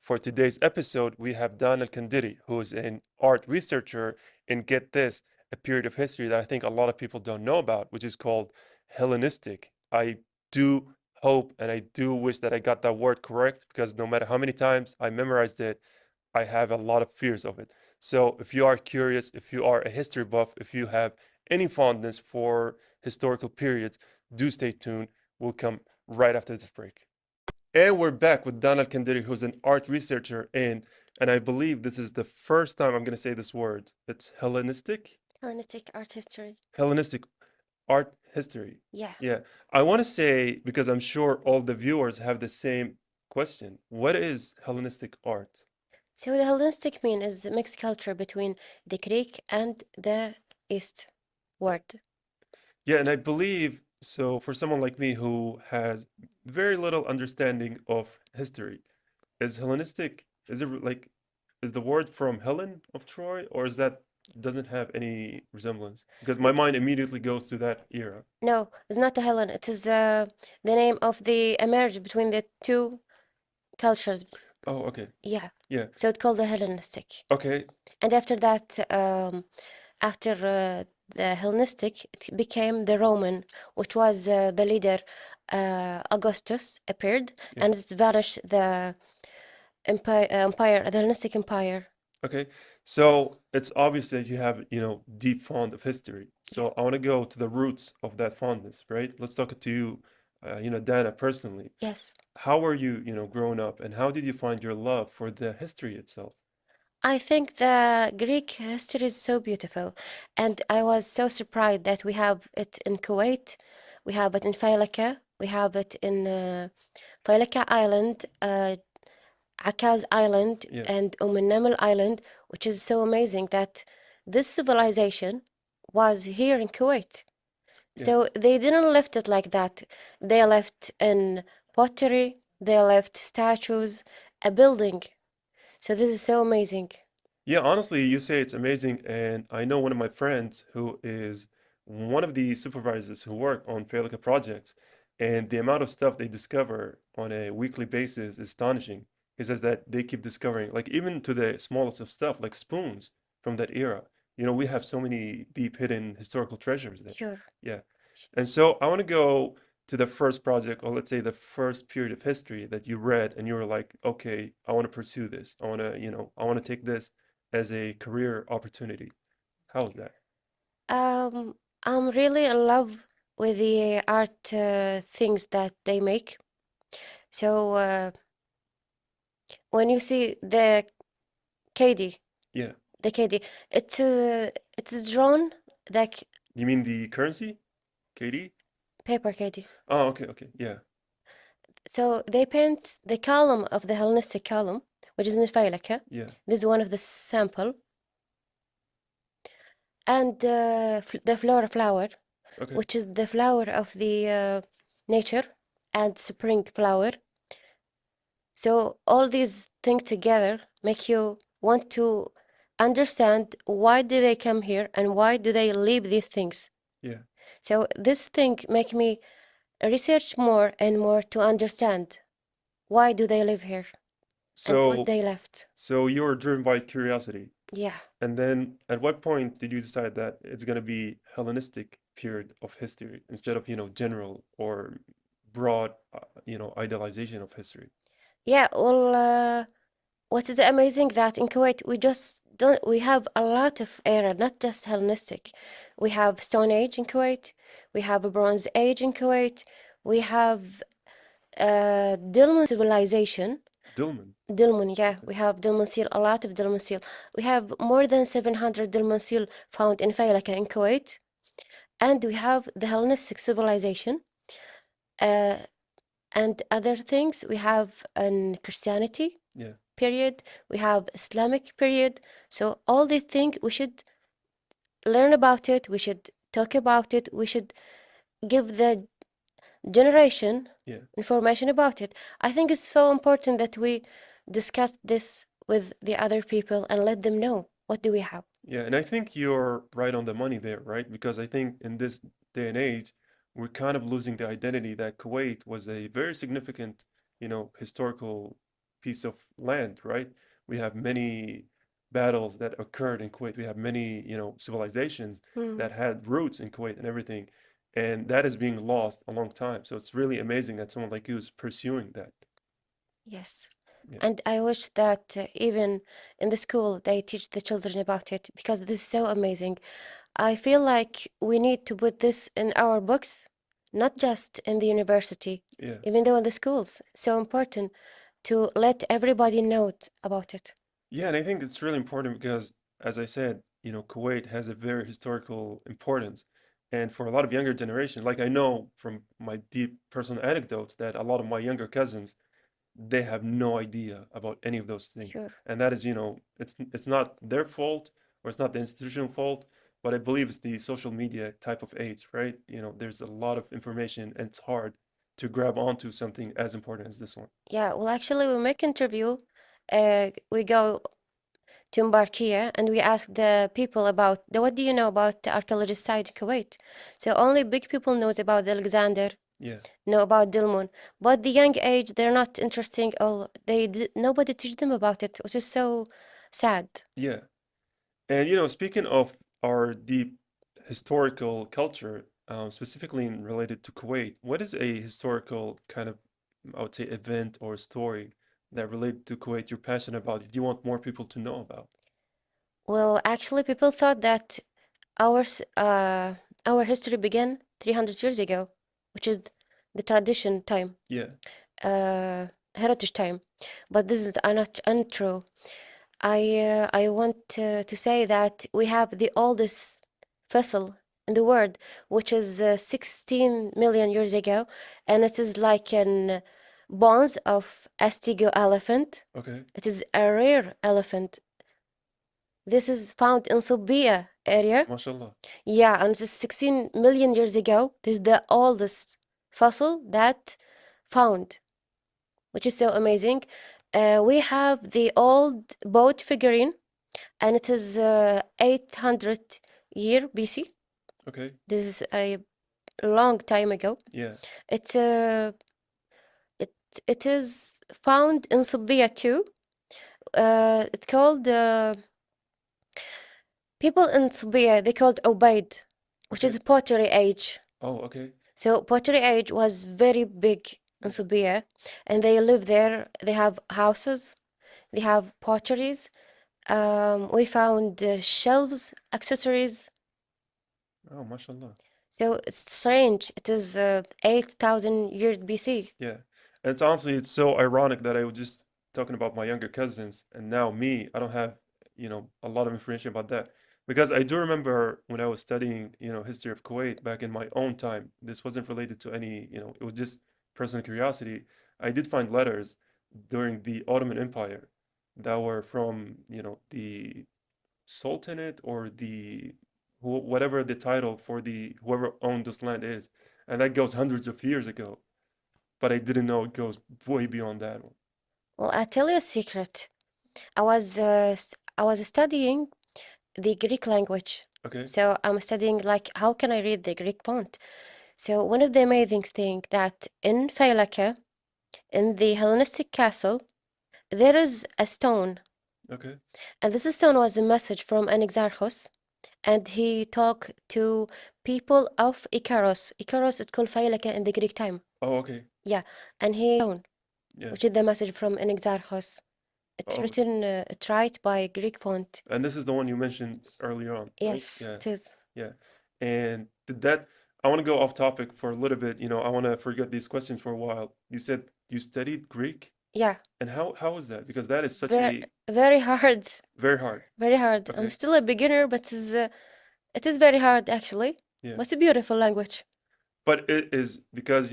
For today's episode, we have Dan Al-Kandiri, who is an art researcher in, get this, a period of history that I think a lot of people don't know about, which is called Hellenistic. I do hope and I do wish that I got that word correct because no matter how many times I memorized it, I have a lot of fears of it. So if you are curious, if you are a history buff, if you have any fondness for historical periods, do stay tuned. We'll come right after this break. And we're back with Danah Al-Kandiri, who's an art researcher and I believe this is the first time I'm going to say this word. It's Hellenistic? Hellenistic art history. Hellenistic art history. Yeah. Yeah. I want to say, because I'm sure all the viewers have the same question. What is Hellenistic art? So the Hellenistic mean is a mixed culture between the Greek and the East world. Yeah, and I believe so for someone like me who has very little understanding of history, is Hellenistic, is it like, is the word from Helen of Troy, or is that doesn't have any resemblance? Because my mind immediately goes to that era. No, it's not the Hellen. It is the name of the emerge between the two cultures. Oh, okay. Yeah. Yeah. So it's called the Hellenistic. Okay. And after that, after the Hellenistic, it became the Roman, which was the leader Augustus appeared, Yeah. and it vanished the the Hellenistic Empire. Okay. So it's obvious that you have, deep fond of history. Yeah. So I want to go to the roots of that fondness, right? Let's talk to you, Dana, personally. Yes. How were you, growing up, and how did you find your love for the history itself? I think the Greek history is so beautiful, and I was so surprised that we have it in Kuwait, we have it in Failaka, we have it in Failaka Island, Akaz Island, Yeah. and Namel Island, which is so amazing that this civilization was here in Kuwait. Yeah. So they didn't left it like that. They left in pottery, they left statues, a building. So this is so amazing. Yeah, honestly, you say it's amazing, and I know one of my friends who is one of the supervisors who work on Failica projects, and the amount of stuff they discover on a weekly basis is astonishing. He says that they keep discovering, like even to the smallest of stuff, like spoons from that era. We have so many deep hidden historical treasures there. Sure. Yeah. And so I want to go to the first project, or let's say the first period of history that you read, and you were like, okay, I want to pursue this. I want to take this as a career opportunity. How was that? Um, I'm really in love with the art things that they make. So when you see the KD, Yeah. the KD, it's drawn like You mean the currency? KD? paper KD. Oh, okay, okay. Yeah. So they paint the column of the Hellenistic column, which is in Failaka. Yeah. This is one of the sample, and the flora flower, Okay. which is the flower of the nature, and spring flower. So all these things together make you want to understand why do they come here and why do they leave these things. Yeah. So this thing make me research more and more to understand why do they live here and what So they left. so you were driven by curiosity. Yeah. And then at what point did you decide that it's going to be Hellenistic period of history instead of, general or broad, idealization of history? Yeah, well, what is amazing that in Kuwait we just don't we have a lot of era, not just Hellenistic. We have Stone Age in Kuwait, we have a Bronze Age in Kuwait, we have Dilmun civilization. Dillman. Dilmun, yeah, Okay. we have Dilmun seal, a lot of Dilmun seal. We have more than 700 Dilmun seal found in Failaka in Kuwait, and we have the Hellenistic civilization. Uh, and other things we have in Christianity Yeah. period, we have Islamic period. So all these things we should learn about it, we should talk about it, we should give the generation Yeah. information about it. I think it's so important that we discuss this with the other people and let them know what do we have. Yeah. And I think you're right on the money there, right? Because I think in this day and age, we're kind of losing the identity that Kuwait was a very significant, historical piece of land, right? We have many battles that occurred in Kuwait. We have many, civilizations Hmm. that had roots in Kuwait and everything. And that is being lost a long time. So it's really amazing that someone like you is pursuing that. Yes. Yeah. And I wish that even in the school they teach the children about it because this is so amazing. I feel like we need to put this in our books, not just in the university, Yeah. even though in the schools. So important to let everybody know about it. Yeah, and I think it's really important because, as I said, Kuwait has a very historical importance. And for a lot of younger generation, like I know from my deep personal anecdotes that a lot of my younger cousins, they have no idea about any of those things. Sure. And that is, it's not their fault or it's not the institutional fault, but I believe it's the social media type of age, right? There's a lot of information and it's hard to grab onto something as important as this one. Yeah, well, actually, we make interview. We go to Mbarkia and we ask the people about what do you know about the archaeologist site in Kuwait? So only big people knows about the Alexander, Yeah. know about Dilmun, but the young age they're not interesting. Or nobody teach them about it, which is so sad. Yeah. And speaking of our deep historical culture, specifically related to Kuwait, what is a historical kind of, I would say, event or story that related to Kuwait you're passionate about, that you want more people to know about? Well, actually, people thought that our s- uh, our history began 300 years ago, which is the tradition time, Yeah. uh, heritage time. But this is not untrue. I want to say that we have the oldest fossil in the world, which is 16 million years ago, and it is like an bones of Astigo elephant. Okay. It is a rare elephant. This is found in Subia area. MashaAllah. Yeah, and this is 16 million years ago. This is the oldest fossil that found, which is so amazing. We have the old boat figurine, and it is 800 year BC. Okay. This is a long time ago. Yeah. It uh, it it is found in Subia too. It's called people in Subia. They called Ubaid, which is Okay. the pottery age. Oh, okay. So pottery age was very big in Yeah. Subia, and they live there. They have houses. They have potteries. We found shelves, accessories. Oh, MashaAllah. So it's strange. It is 8,000 years BC. Yeah. And it's so ironic that I was just talking about my younger cousins and now me, I don't have, a lot of information about that. Because I do remember when I was studying, history of Kuwait back in my own time, this wasn't related to any, it was just personal curiosity. I did find letters during the Ottoman Empire that were from, the Sultanate or whatever the title for the whoever owned this land is. And that goes hundreds of years ago, but I didn't know it goes way beyond that one. Well, I tell you a secret. I was studying the Greek language. Okay, So I'm studying like how can I read the Greek font? So one of the amazing thing that in Failaka, in the Hellenistic castle, there is a stone, okay. and this stone was a message from an exarchos, and he talked to people of Icaros. Icaros is called Failaka in the Greek time. Oh, okay. Yeah, and he Yeah. which is the message from an exarchos. It's Oh, written, it's right by Greek font. and this is the one you mentioned earlier on, right? Yes, Yeah, it is. yeah. And did that, I want to go off topic for a little bit. I want to forget these questions for a while. You said you studied Greek, Yeah, and how is that? Because that is such very, a very hard, very hard. very hard. I'm Okay. still a beginner, but it is very hard actually. Yeah. But it's a beautiful language. But it is because,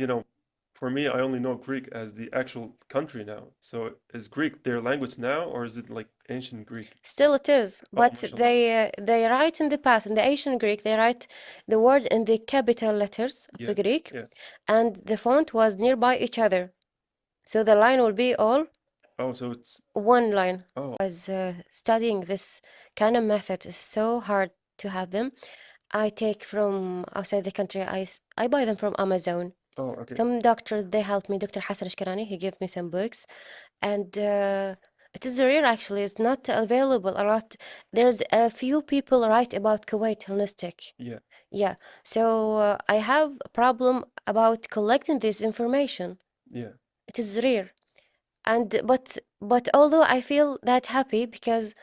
for me, I only know Greek as the actual country now. So is Greek their language now, or is it like ancient Greek? Still, it is. Oh, But mashallah. they write in the past in the ancient Greek. They write the word in the capital letters of the Yeah, Greek, yeah. and the font was nearby each other. So the line will be all Oh, so it's one line. oh, As studying this kind of method is so hard to have them. I take from outside the country. I buy them from Amazon. oh, okay. Some doctors they help me. Dr. Hassan Shkarani, he gave me some books. and it is rare actually. It's not available a lot. There's a few people write about Kuwait Hellenistic. Yeah, Yeah, so I have a problem about collecting this information. yeah, It is rare, and but although I feel that happy because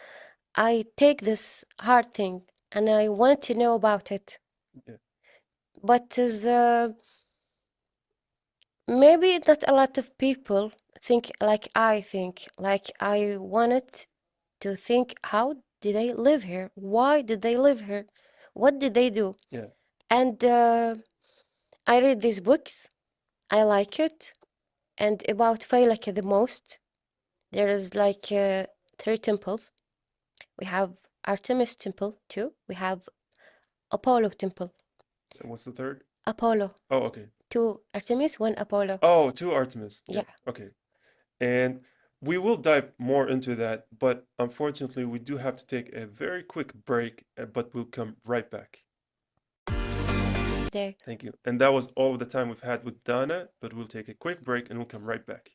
I take this hard thing and I want to know about it, yeah, but is maybe not a lot of people think like I think. Like I wanted to think, how did they live here? Why did they live here? What did they do? yeah. And I read these books. I like it. And about Failaka the most, there is like three temples. We have Artemis temple too. We have Apollo temple. And what's the third? Apollo. Oh, okay. Two Artemis, one Apollo. Oh, two Artemis. Yeah, Yeah. okay. And we will dive more into that, but unfortunately, we do have to take a very quick break, but we'll come right back. There. Thank you. And that was all of the time we've had with Dana, but we'll take a quick break and we'll come right back.